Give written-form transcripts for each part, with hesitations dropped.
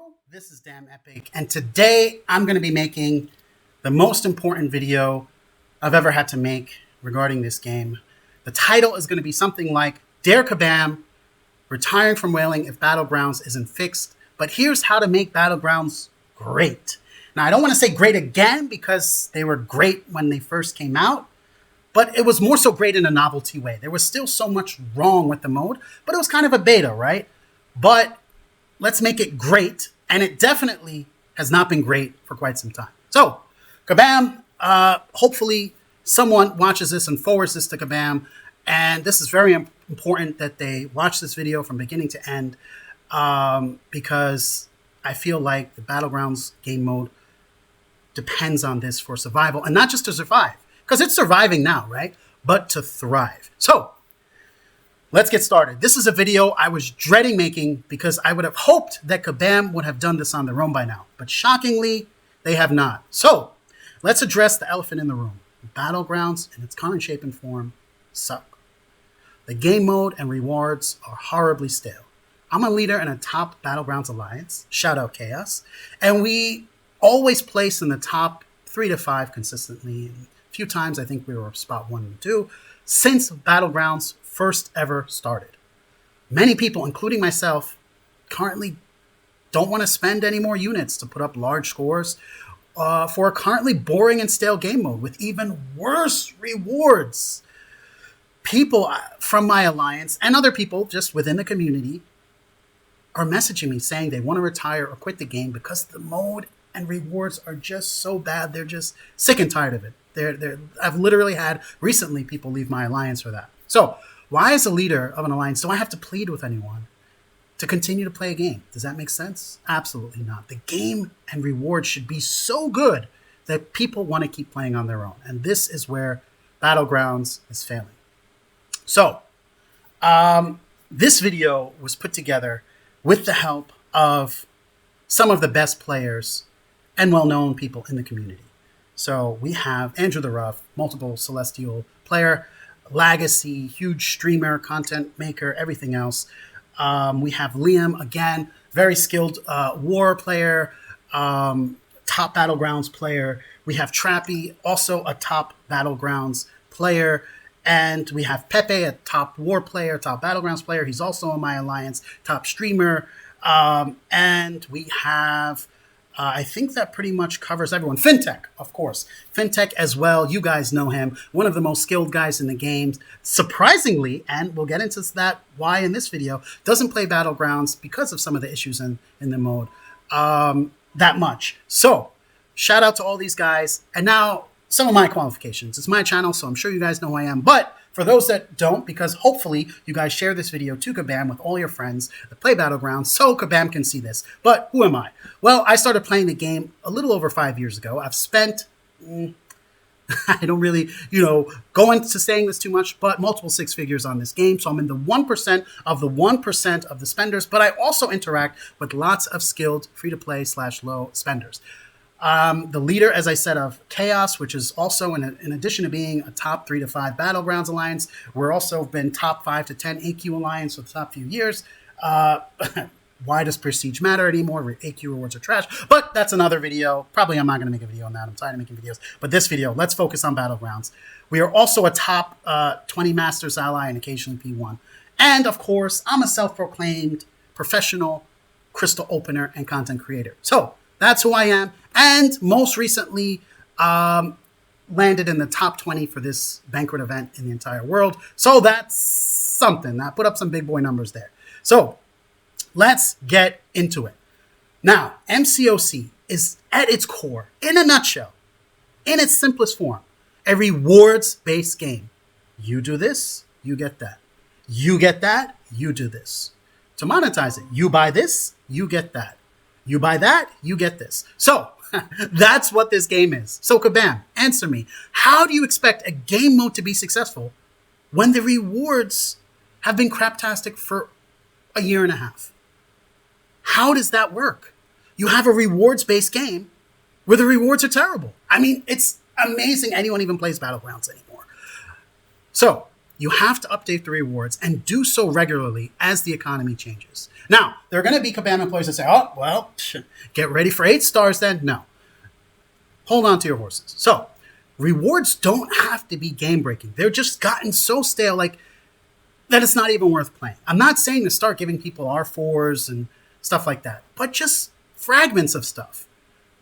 Hello, this is DamnEpic, and today I'm going to be making the most important video I've ever had to make regarding this game. The title is going to be something like Dare Kabam, Retiring from Whaling if BattleGrounds isn't fixed, but here's how to make BattleGrounds great. Now, I don't want to say great again because they were great when they first came out, but it was more so great in a novelty way. There was still so much wrong with the mode, but it was kind of a beta, right? But let's make it great, and it definitely has not been great for quite some time. So, Kabam, hopefully someone watches this and forwards this to Kabam, and this is very important that they watch this video from beginning to end, because I feel like the BattleGrounds game mode depends on this for survival, and not just to survive, because it's surviving now, right? But to thrive. So, let's get started. This is a video I was dreading making because I would have hoped that Kabam would have done this on their own by now. But shockingly, they have not. So, let's address the elephant in the room. BattleGrounds, in its current shape and form, suck. The game mode and rewards are horribly stale. I'm a leader in a top BattleGrounds alliance, shout out Chaos, and we always place in the top 3 to 5 consistently. And a few times I think we were spot 1 and 2 since BattleGrounds first ever started. Many people, including myself, currently don't want to spend any more units to put up large scores for a currently boring and stale game mode with even worse rewards. People from my alliance and other people just within the community are messaging me saying they want to retire or quit the game because the mode and rewards are just so bad. They're just sick and tired of it. I've literally had recently people leave my alliance for that. So, why, as a leader of an alliance, do I have to plead with anyone to continue to play a game? Does that make sense? Absolutely not. The game and rewards should be so good that people want to keep playing on their own. And this is where BattleGrounds is failing. So, this video was put together with the help of some of the best players and well-known people in the community. So, we have Andrew the Rough, multiple Celestial player, Legacy, huge streamer, content maker, everything else. We have Liam, again, very skilled war player, top BattleGrounds player. We have Trappy, also a top BattleGrounds player. And we have Pepe, a top war player, top BattleGrounds player. He's also in my alliance, top streamer. And we have... I think that pretty much covers everyone. Fintech, of course. Fintech as well. You guys know him. One of the most skilled guys in the game. Surprisingly, and we'll get into that why in this video, doesn't play BattleGrounds because of some of the issues in the mode that much. So, shout out to all these guys. And now, some of my qualifications. It's my channel, so I'm sure you guys know who I am. But for those that don't, because hopefully you guys share this video to Kabam with all your friends that play BattleGrounds so Kabam can see this. But who am I? Well, I started playing the game a little over 5 years ago. I've spent, I don't really, go into saying this too much, but multiple 6 figures on this game. So I'm in the 1% of the 1% of the spenders, but I also interact with lots of skilled free-to-play / low spenders. The leader, as I said, of Chaos, which is also, in addition to being a top 3 to 5 BattleGrounds alliance, we're also been top 5 to 10 AQ alliance for the top few years. Why does prestige matter anymore? AQ rewards are trash, but that's another video. Probably I'm not going to make a video on that. I'm tired of making videos. But this video, let's focus on BattleGrounds. We are also a top 20 Masters ally and occasionally P1. And of course, I'm a self-proclaimed professional crystal opener and content creator. So that's who I am. And most recently, landed in the top 20 for this banquet event in the entire world. So that's something. That put up some big boy numbers there. So let's get into it. Now, MCOC is at its core, in a nutshell, in its simplest form, a rewards-based game. You do this, you get that. You get that, you do this. To monetize it, you buy this, you get that. You buy that, you get this. So, that's what this game is. So, Kabam, answer me. How do you expect a game mode to be successful when the rewards have been craptastic for a year and a half? How does that work? You have a rewards-based game where the rewards are terrible. I mean, it's amazing anyone even plays BattleGrounds anymore. So, you have to update the rewards and do so regularly as the economy changes. Now, there are going to be Kabam employees that say, oh, well, get ready for 8 stars then. No. Hold on to your horses. So, rewards don't have to be game-breaking. They're just gotten so stale, like, that it's not even worth playing. I'm not saying to start giving people R4s and stuff like that, but just fragments of stuff.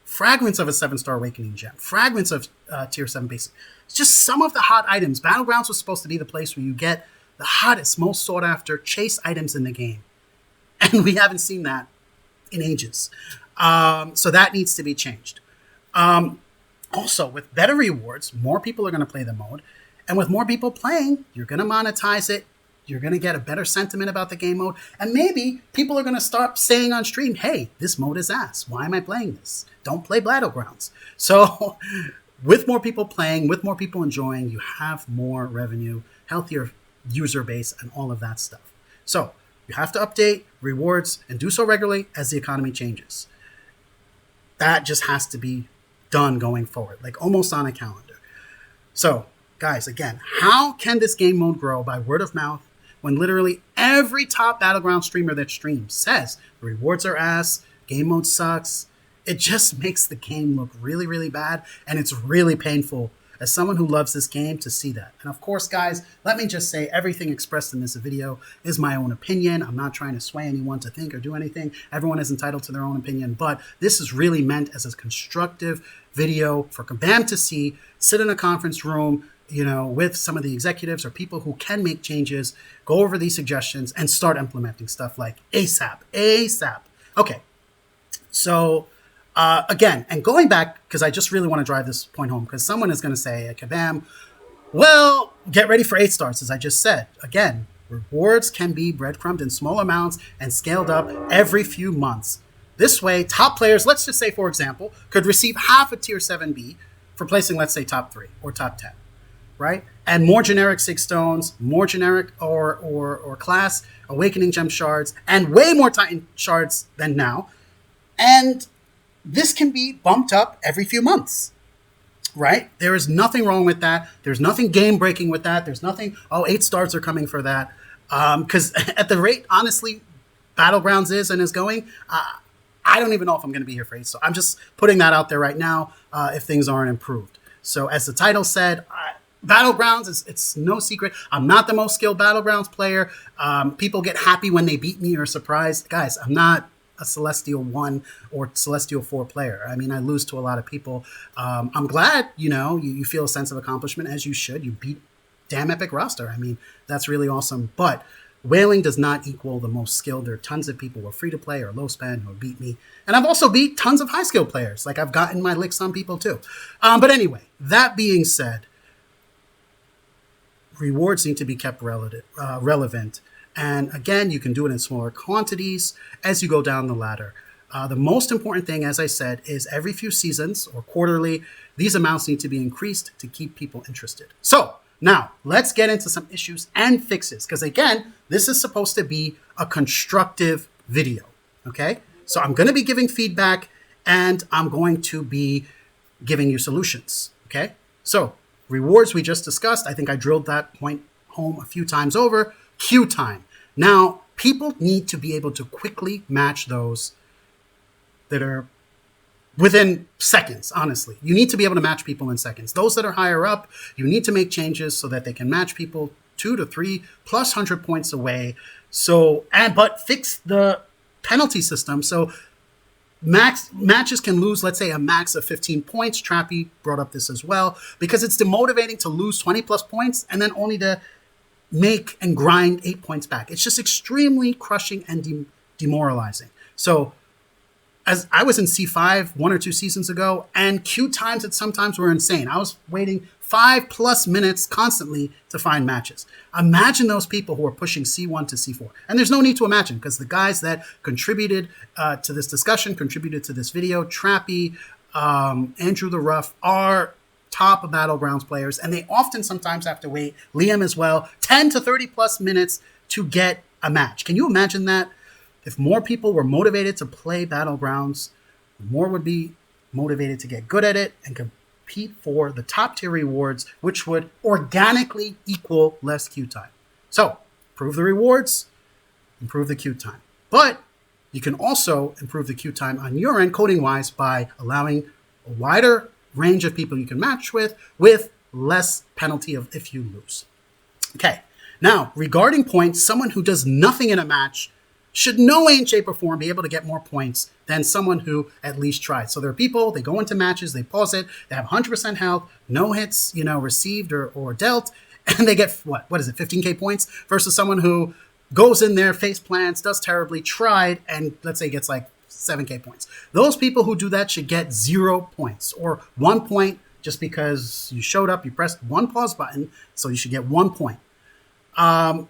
Fragments of a 7-star Awakening gem. Fragments of Tier 7 basic. It's just some of the hot items. BattleGrounds was supposed to be the place where you get the hottest, most sought-after chase items in the game. And we haven't seen that in ages. So that needs to be changed. Also, with better rewards, more people are going to play the mode. And with more people playing, you're going to monetize it. You're going to get a better sentiment about the game mode. And maybe people are going to start saying on stream, hey, this mode is ass. Why am I playing this? Don't play BattleGrounds. So with more people playing, with more people enjoying, you have more revenue, healthier user base, and all of that stuff. So you have to update rewards and do so regularly as the economy changes. That just has to be done going forward, like almost on a calendar. So guys, again, how can this game mode grow by word of mouth when literally every top BattleGrounds streamer that streams says the rewards are ass, game mode sucks? It just makes the game look really, really bad, and it's really painful as someone who loves this game to see that. And of course, guys, let me just say everything expressed in this video is my own opinion. I'm not trying to sway anyone to think or do anything. Everyone is entitled to their own opinion, but this is really meant as a constructive video for Kabam to see, sit in a conference room, with some of the executives or people who can make changes, go over these suggestions and start implementing stuff like ASAP. Okay. So again, and going back, because I just really want to drive this point home, because someone is going to say, Kabam, well, get ready for 8 stars, as I just said. Again, rewards can be breadcrumbed in small amounts and scaled up every few months. This way, top players, let's just say, for example, could receive half a Tier 7B for placing, let's say, top 3 or top 10. Right? And more generic 6 stones, more generic or class Awakening Gem shards, and way more Titan shards than now. And this can be bumped up every few months. Right? There is nothing wrong with that. There's nothing game-breaking with that. There's nothing, 8 stars are coming for that. Because at the rate, honestly, BattleGrounds is going, I don't even know if I'm going to be here for 8 stars. I'm just putting that out there right now if things aren't improved. So as the title said, BattleGrounds, it's no secret. I'm not the most skilled BattleGrounds player. People get happy when they beat me or surprised. Guys, I'm not a Celestial 1 or Celestial 4 player. I mean, I lose to a lot of people. I'm glad, you feel a sense of accomplishment, as you should. You beat DamnEpic roster. I mean, that's really awesome. But whaling does not equal the most skilled. There are tons of people who are free to play or low spend who beat me. And I've also beat tons of high skilled players. Like, I've gotten my licks on people too. But anyway, that being said, rewards need to be kept relevant. And again, you can do it in smaller quantities as you go down the ladder. The most important thing, as I said, is every few seasons or quarterly, these amounts need to be increased to keep people interested. So now let's get into some issues and fixes. Because again, this is supposed to be a constructive video. Okay. So I'm going to be giving feedback and I'm going to be giving you solutions. Okay. So rewards we just discussed. I think I drilled that point home a few times over. Queue time. Now, people need to be able to quickly match those that are within seconds, honestly. You need to be able to match people in seconds. Those that are higher up, you need to make changes so that they can match people 2 to 3 plus 100 points away. But fix the penalty system. So matches can lose, let's say, a max of 15 points. Trappy brought up this as well, because it's demotivating to lose 20 plus points and then only to make and grind 8 points back. It's just extremely crushing and demoralizing. So as I was in C5 1 or 2 seasons ago, and queue times at sometimes were insane. I was waiting 5+ minutes constantly to find matches. Imagine those people who are pushing C1 to C4. And there's no need to imagine, because the guys that contributed to this discussion, contributed to this video, Trappy, Andrew the Rough, are top BattleGrounds players, and they often sometimes have to wait, Liam as well, 10 to 30 plus minutes to get a match. Can you imagine that? If more people were motivated to play BattleGrounds, more would be motivated to get good at it and could compete for the top tier rewards, which would organically equal less queue time. So improve the rewards, improve the queue time. But you can also improve the queue time on your end, coding-wise, by allowing a wider range of people you can match with less penalty of if you lose. Okay, now regarding points, someone who does nothing in a match should no way in shape or form be able to get more points than someone who at least tried. So there are people, they go into matches, they pause it, they have 100% health, no hits, received or dealt, and they get, what is it, 15K points versus someone who goes in there, face plants, does terribly, tried, and let's say gets like 7K points. Those people who do that should get 0 points or 1 point just because you showed up, you pressed one pause button, so you should get 1 point.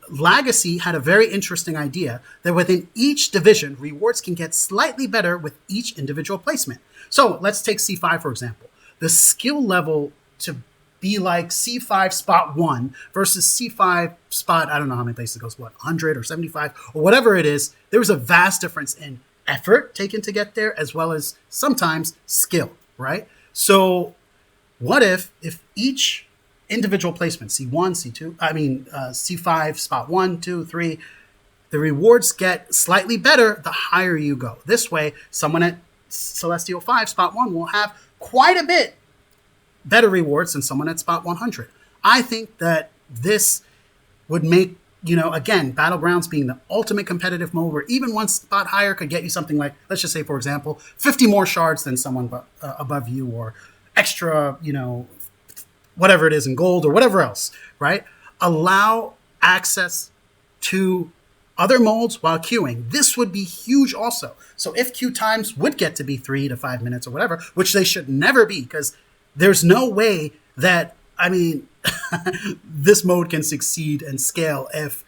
Legacy had a very interesting idea that within each division, rewards can get slightly better with each individual placement. So let's take C5, for example. The skill level to be like C5 spot 1 versus C5 spot, I don't know how many places it goes, 100 or 75 or whatever it is, there was a vast difference in effort taken to get there as well as sometimes skill, right? So what if each individual placement, C1, C5, spot 1, 2, 3, the rewards get slightly better the higher you go. This way, someone at Celestial 5, spot 1 will have quite a bit better rewards than someone at spot 100. I think that this would make, again, Battlegrounds being the ultimate competitive mode where even one spot higher could get you something like, let's just say, for example, 50 more shards than someone above you or extra, whatever it is in gold or whatever else, right? Allow access to other modes while queuing. This would be huge also. So if queue times would get to be 3 to 5 minutes or whatever, which they should never be because there's no way that, this mode can succeed and scale if,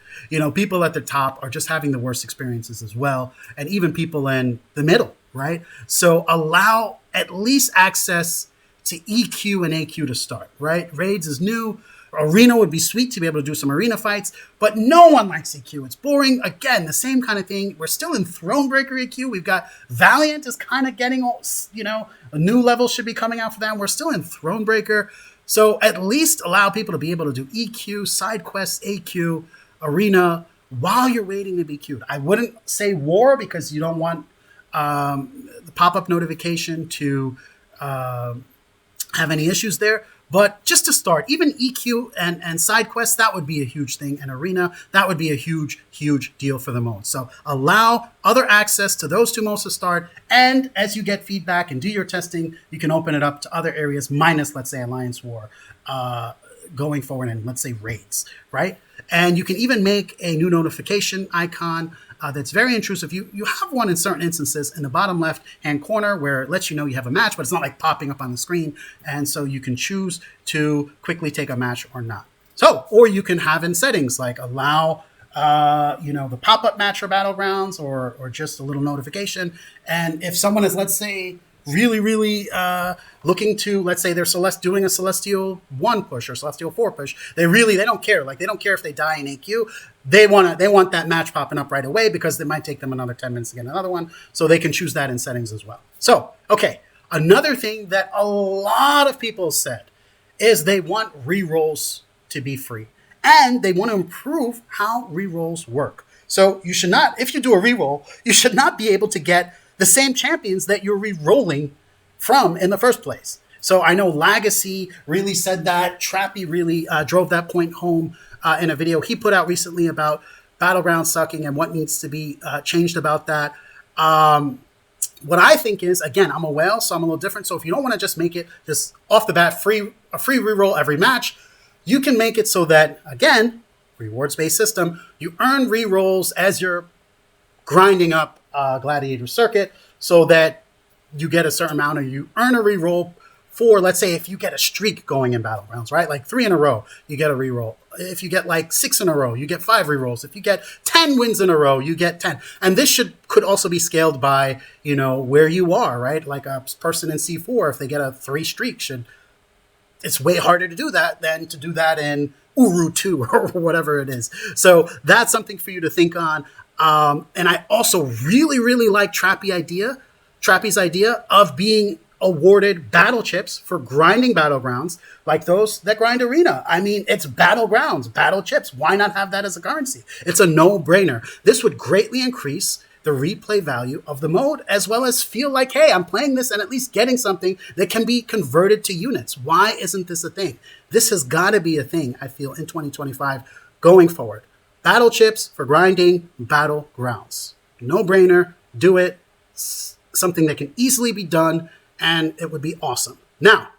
people at the top are just having the worst experiences as well. And even people in the middle, right? So allow at least access to EQ and AQ to start, right? Raids is new. Arena would be sweet to be able to do some arena fights, but no one likes EQ. It's boring. Again, the same kind of thing. We're still in Thronebreaker EQ. We've got Valiant is kind of getting, a new level should be coming out for that. We're still in Thronebreaker. So at least allow people to be able to do EQ, side quests, AQ, arena while you're waiting to be queued. I wouldn't say war because you don't want the pop-up notification to have any issues there. But just to start, even EQ and side quests, that would be a huge thing. And arena, that would be a huge, huge deal for the mode. So allow other access to those two modes to start. And as you get feedback and do your testing, you can open it up to other areas minus, let's say, Alliance War going forward and let's say raids, right? And you can even make a new notification icon that's very intrusive. You have one in certain instances in the bottom left hand corner where it lets you know you have a match, but it's not like popping up on the screen. And so you can choose to quickly take a match or not. So, or you can have in settings like allow, the pop-up match for Battlegrounds or just a little notification. And if someone is, let's say, really looking to, let's say they're doing a Celestial 1 push or Celestial 4 push, they don't care. Like they don't care if they die in AQ. They want that match popping up right away because it might take them another 10 minutes to get another one. So they can choose that in settings as well. So, okay. Another thing that a lot of people said is they want rerolls to be free. And they want to improve how rerolls work. So you should not, if you do a reroll, you should not be able to get the same champions that you're re-rolling from in the first place. So I know Legacy really said that. Trappy really drove that point home in a video he put out recently about Battlegrounds sucking and what needs to be changed about that. What I think is, again, I'm a whale, so I'm a little different. So if you don't want to just make it just off the bat a free reroll every match, you can make it so that, again, rewards-based system, you earn rerolls as you're grinding up Gladiator Circuit so that you get a certain amount or you earn a reroll for, let's say, if you get a streak going in Battlegrounds, right? Like 3 in a row, you get a reroll. If you get like 6 in a row, you get 5 rerolls. If you get 10 wins in a row, you get 10. And this could also be scaled by, where you are, right? Like a person in C4, if they get a 3 streak, it's way harder to do that than to do that in Uru 2 or whatever it is. So that's something for you to think on. And I also really like Trappy's idea of being awarded battle chips for grinding Battlegrounds, like those that grind Arena. I mean, it's Battlegrounds, battle chips. Why not have that as a currency? It's a no-brainer. This would greatly increase the replay value of the mode, as well as feel like, hey, I'm playing this and at least getting something that can be converted to units. Why isn't this a thing? This has got to be a thing, I feel, in 2025 going forward. Battle chips for grinding Battlegrounds. No-brainer. Do it. It's something that can easily be done, and it would be awesome. Now,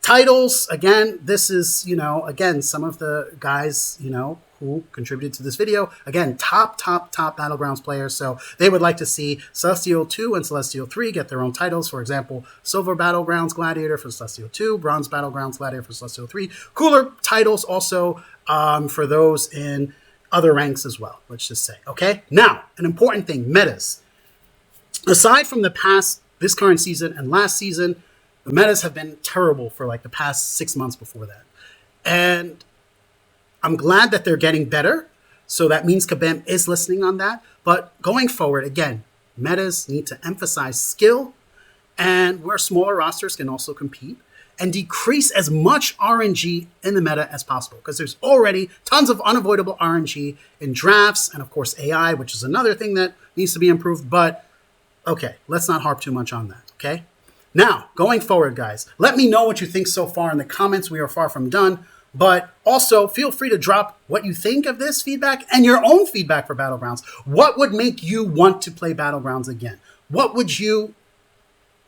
titles, again, this is, again, some of the guys, who contributed to this video. Again, top Battlegrounds players. So they would like to see Celestial 2 and Celestial 3 get their own titles. For example, Silver Battlegrounds Gladiator for Celestial 2, Bronze Battlegrounds Gladiator for Celestial 3. Cooler titles also for those in other ranks as well, let's just say. Okay? Now, an important thing, metas. Aside from this current season and last season, the metas have been terrible for like the past 6 months before that. And I'm glad that they're getting better. So that means Kabam is listening on that. But going forward, again, metas need to emphasize skill and where smaller rosters can also compete and decrease as much RNG in the meta as possible, because there's already tons of unavoidable RNG in drafts and, of course, AI, which is another thing that needs to be improved. But, okay, let's not harp too much on that, okay? Now, going forward, guys, let me know what you think so far in the comments. We are far from done. But also, feel free to drop what you think of this feedback and your own feedback for Battlegrounds. What would make you want to play Battlegrounds again? What would you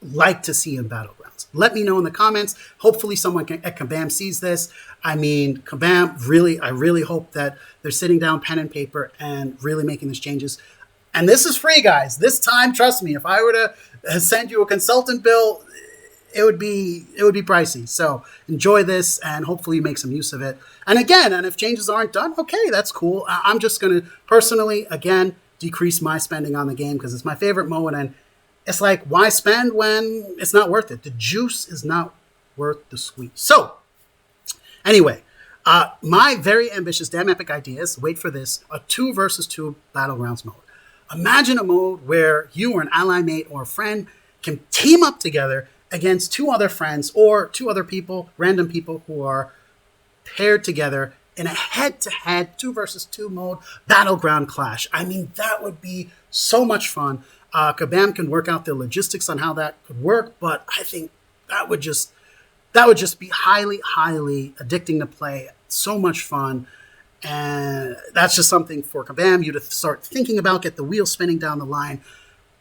like to see in Battlegrounds? Let me know in the comments. Hopefully someone at Kabam sees this. I mean, Kabam, I really hope that they're sitting down pen and paper and really making these changes. And this is free, guys. This time, trust me, if I were to send you a consultant bill, it would be pricey. So enjoy this and hopefully make some use of it. And again, if changes aren't done, okay, that's cool. I'm just going to personally, again, decrease my spending on the game because it's my favorite mode. And it's like, why spend when it's not worth it? The juice is not worth the squeeze. So anyway, my very ambitious DamnEpic ideas, wait for this, a 2 versus 2 Battlegrounds mode. Imagine a mode where you or an ally mate or a friend can team up together against 2 other friends or 2 other people, random people who are paired together in a head-to-head 2 versus 2 mode battleground clash. I mean, that would be so much fun. Kabam can work out the logistics on how that could work, but I think that would just be highly addicting to play. So much fun. And that's just something for Kabam, you to start thinking about, get the wheels spinning down the line.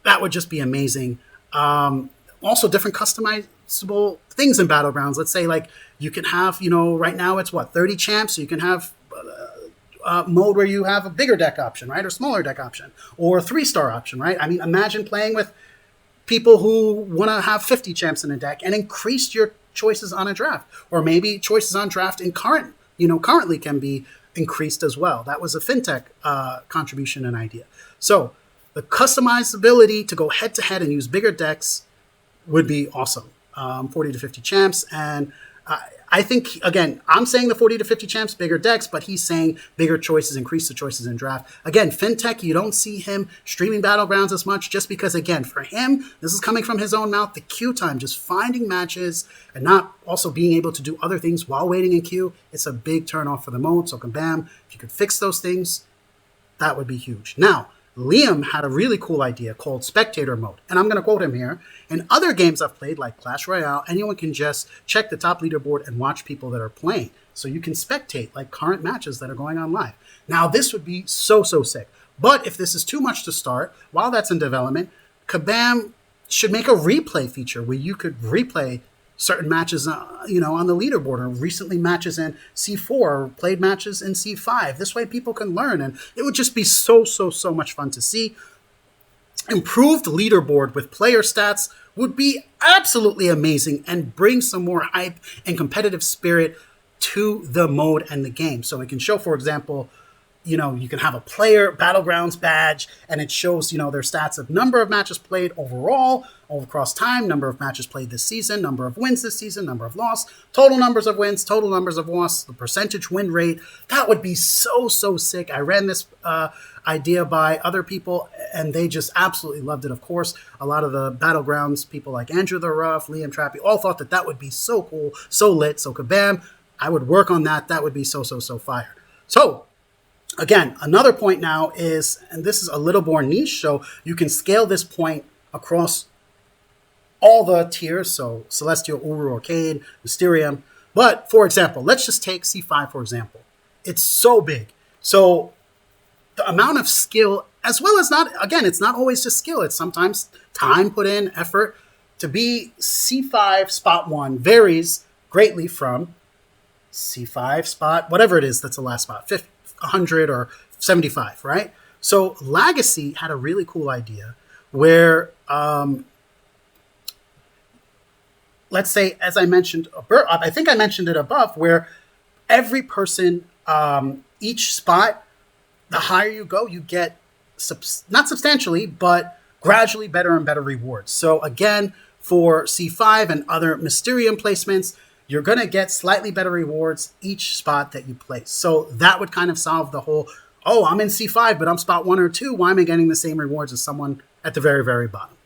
That would just be amazing. Also, different customizable things in Battlegrounds. Let's say, like, you can have, right now it's 30 champs. So you can have a mode where you have a bigger deck option, right? Or smaller deck option. Or a 3-star option, right? I mean, imagine playing with people who want to have 50 champs in a deck and increase your choices on a draft. Or maybe choices on draft in currently can be increased as well. That was a FinTech contribution and idea. So the customizability to go head-to-head and use bigger decks would be awesome. 40 to 50 champs. And I think, again, I'm saying the 40 to 50 champs, bigger decks, but he's saying bigger choices, increase the choices in draft. Again, FinTech, you don't see him streaming Battlegrounds as much just because, again, for him, this is coming from his own mouth, the queue time, just finding matches and not also being able to do other things while waiting in queue. It's a big turnoff for the mode. So, Kabam, if you could fix those things, that would be huge. Now, Liam had a really cool idea called Spectator mode. And I'm going to quote him here. In other games I've played, like Clash Royale, anyone can just check the top leaderboard and watch people that are playing. So you can spectate like current matches that are going on live. Now, this would be so sick. But if this is too much to start, while that's in development, Kabam should make a replay feature where you could replay certain matches, on the leaderboard, or recently matches in C4 or played matches in C5. This way people can learn, and it would just be so much fun to see. Improved leaderboard with player stats would be absolutely amazing and bring some more hype and competitive spirit to the mode and the game. So we can show, for example, you can have a player BattleGrounds badge, and it shows, their stats of number of matches played overall, across time, number of matches played this season, number of wins this season, number of loss, total numbers of wins, total numbers of loss, the percentage win rate. That would be so sick. I ran this idea by other people, and they just absolutely loved it. Of course, a lot of the BattleGrounds people like Andrew the Rough, Liam Trappy, all thought that would be so cool, so lit. So Kabam, I would work on that. That would be so fire. So again, another point now is, and this is a little more niche, so you can scale this point across all the tiers, so Celestial, Uru, Arcade, Mysterium. But, for example, let's just take C5, for example. It's so big. So the amount of skill, as well as it's not always just skill. It's sometimes time put in, effort. To be C5 spot 1 varies greatly from C5 spot, whatever it is, that's the last spot, 50, 100 or 75, right? So Legacy had a really cool idea where, let's say, as I mentioned, I think I mentioned it above, where every person, each spot, the higher you go, you get not substantially, but gradually better and better rewards. So again, for C5 and other Mysterium placements, you're going to get slightly better rewards each spot that you place. So that would kind of solve the whole, I'm in C5, but I'm spot 1 or 2. Why am I getting the same rewards as someone at the very, very bottom?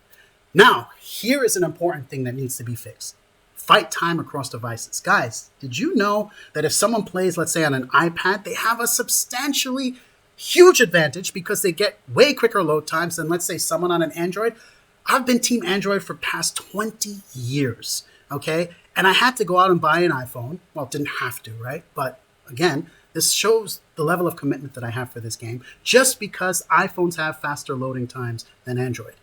Now, here is an important thing that needs to be fixed. Fight time across devices. Guys, did you know that if someone plays, let's say, on an iPad, they have a substantially huge advantage because they get way quicker load times than, let's say, someone on an Android? I've been Team Android for past 20 years, okay? And I had to go out and buy an iPhone. Well, didn't have to, right? But again, this shows the level of commitment that I have for this game, just because iPhones have faster loading times than Android.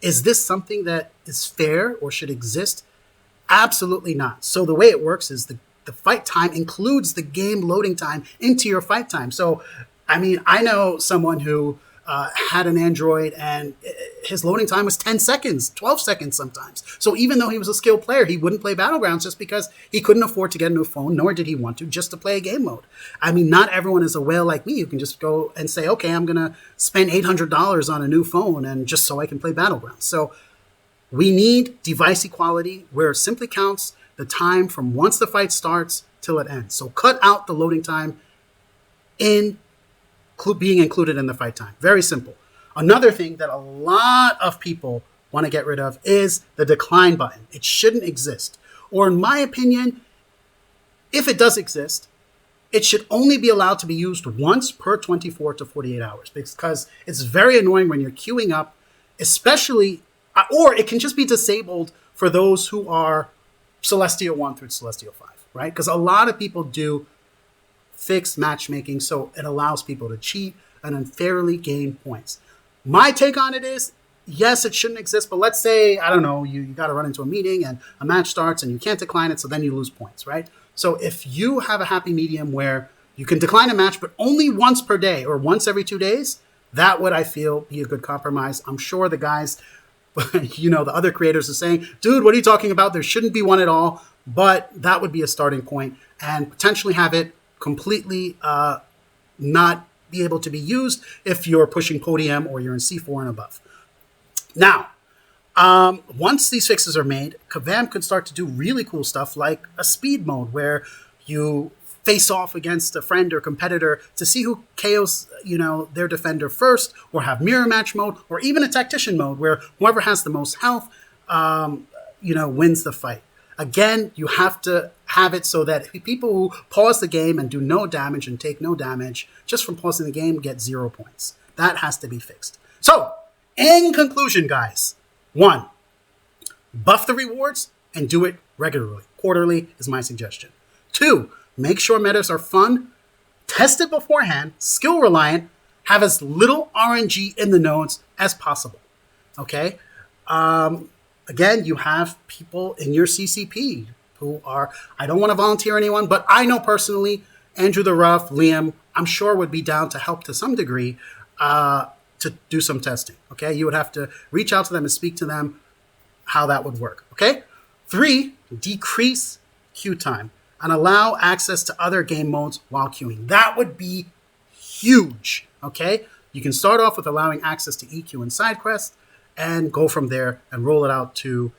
Is this something that is fair or should exist? Absolutely not. So the way it works is the fight time includes the game loading time into your fight time. So, I mean, I know someone who had an Android and his loading time was 10 seconds, 12 seconds sometimes. So even though he was a skilled player, he wouldn't play BattleGrounds just because he couldn't afford to get a new phone, nor did he want to, just to play a game mode. I mean, not everyone is a whale like me who can just go and say, okay, I'm going to spend $800 on a new phone and just so I can play BattleGrounds. So we need device equality where it simply counts the time from once the fight starts till it ends. So cut out the loading time in being included in the fight time. Very simple. Another thing that a lot of people want to get rid of is the decline button. It shouldn't exist. Or in my opinion, if it does exist, it should only be allowed to be used once per 24 to 48 hours because it's very annoying when you're queuing up, especially, or it can just be disabled for those who are Celestial 1 through Celestial 5, right? Because a lot of people do fixed matchmaking, so it allows people to cheat and unfairly gain points. My take on it is, yes, it shouldn't exist, but let's say, I don't know, you got to run into a meeting and a match starts and you can't decline it, so then you lose points, right? So if you have a happy medium where you can decline a match, but only once per day or once every 2 days, that would, I feel, be a good compromise. I'm sure the guys, the other creators are saying, dude, what are you talking about? There shouldn't be one at all, but that would be a starting point and potentially have it completely not be able to be used if you're pushing podium or you're in C4 and above. Now, once these fixes are made, Kabam could start to do really cool stuff like a speed mode where you face off against a friend or competitor to see who KOs, their defender first, or have mirror match mode, or even a tactician mode where whoever has the most health, wins the fight. Again, you have to have it so that people who pause the game and do no damage and take no damage just from pausing the game get 0 points. That has to be fixed. So, in conclusion, guys, 1, buff the rewards and do it regularly. Quarterly is my suggestion. 2, make sure metas are fun, test it beforehand, skill reliant, have as little RNG in the nodes as possible. Okay? Again, you have people in your CCP who are, I don't want to volunteer anyone, but I know personally, Andrew the Rough, Liam, I'm sure would be down to help to some degree to do some testing. Okay? You would have to reach out to them and speak to them how that would work. Okay? 3, decrease queue time and allow access to other game modes while queuing. That would be huge, okay? You can start off with allowing access to EQ and side quests and go from there and roll it out to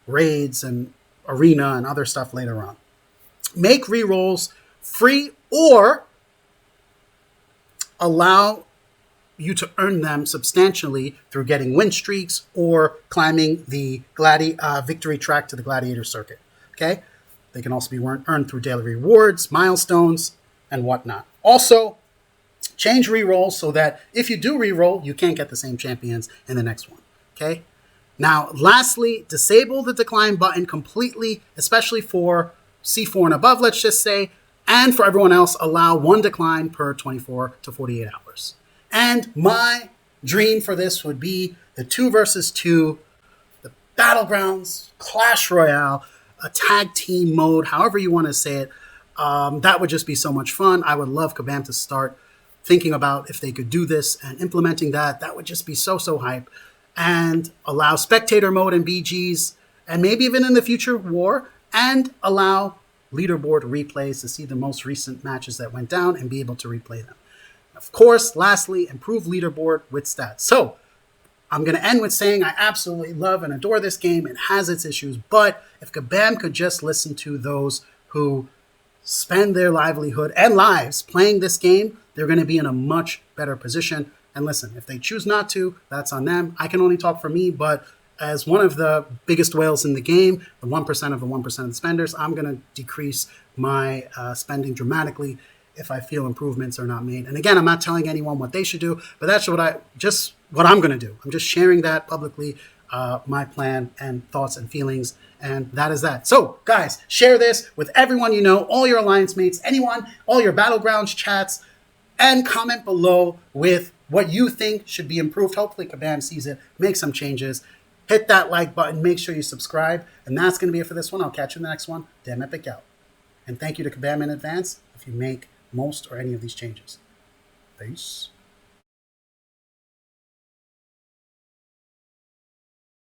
raids and arena and other stuff later on. Make rerolls free or allow you to earn them substantially through getting win streaks or climbing the victory track to the gladiator circuit, okay? They can also be earned through daily rewards, milestones, and whatnot. Also, change rerolls so that if you do reroll, you can't get the same champions in the next one, okay? Now, lastly, disable the decline button completely, especially for C4 and above, let's just say, and for everyone else, allow 1 decline per 24 to 48 hours. And my dream for this would be the 2 versus 2, the BattleGrounds, Clash Royale, a tag team mode, however you want to say it. That would just be so much fun. I would love Kabam to start thinking about if they could do this and implementing that. That would just be so hype. And allow spectator mode in BGs, and maybe even in the future war, and allow leaderboard replays to see the most recent matches that went down and be able to replay them. Of course, lastly, improve leaderboard with stats. So I'm going to end with saying I absolutely love and adore this game. It has its issues, but if Kabam could just listen to those who spend their livelihood and lives playing this game, they're going to be in a much better position. And listen, if they choose not to, that's on them. I can only talk for me, but as one of the biggest whales in the game, the 1% of the 1% of the spenders, I'm going to decrease my spending dramatically if I feel improvements are not made. And again, I'm not telling anyone what they should do, but that's what I'm going to do. I'm just sharing that publicly, my plan and thoughts and feelings, and that is that. So, guys, share this with everyone you know, all your alliance mates, anyone, all your BattleGrounds chats, and comment below with what you think should be improved. Hopefully Kabam sees it, make some changes. Hit that like button, make sure you subscribe. And that's going to be it for this one. I'll catch you in the next one. DamnEpic Out. And thank you to Kabam in advance if you make most or any of these changes. Peace.